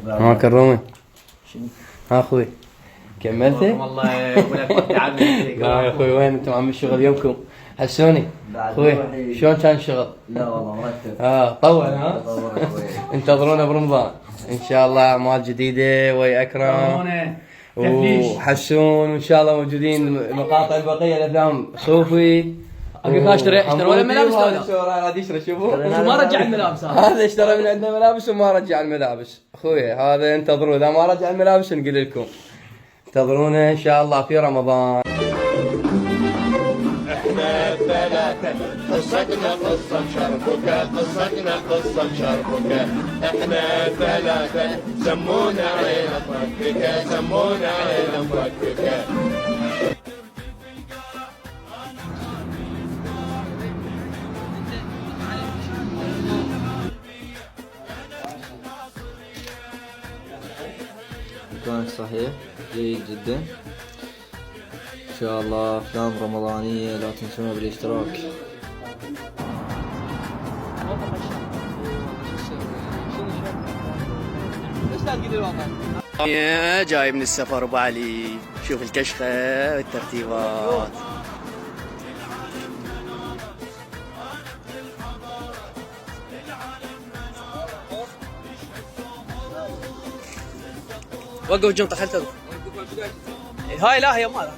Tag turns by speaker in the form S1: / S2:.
S1: ها كرومي. ها اخوي كملتي؟
S2: والله يقول لك تعبت.
S1: لا يا اخوي وين انتم عم الشغل يومكم؟ حسوني اخوي شلون كان الشغل؟
S3: لا والله مرتب.
S1: طول ها؟
S3: تطور شوي.
S1: انتظرونا برمضان ان شاء الله اعمال جديده ويا اكرم وحسون وان شاء الله موجودين مقاطع البقيه الافلام صوفي.
S2: اشتري ولا ملابس
S1: ولا غادي يشتري شوفوا
S2: ما رجع الملابس
S1: هذا اشترى من عندنا ملابس وما رجع الملابس اخوي. هذا انتظروا اذا ما رجع الملابس نقول لكم انتظرونا ان شاء الله في رمضان.
S4: احنا ثلاثة قصتنا قصة شرفك، قصتنا قصة شرفك. احنا ثلاثة سمونا علينا مفكك، سمونا علينا مفكك.
S3: مكانك صحيح جيد جدا. ان شاء الله افلام رمضانية لا تنسونا بالاشتراك.
S1: جاي من السفر ابو علي شوف الكشخة والترتيبات. وقف الجنطة خل تدخل. هاي لا هي ما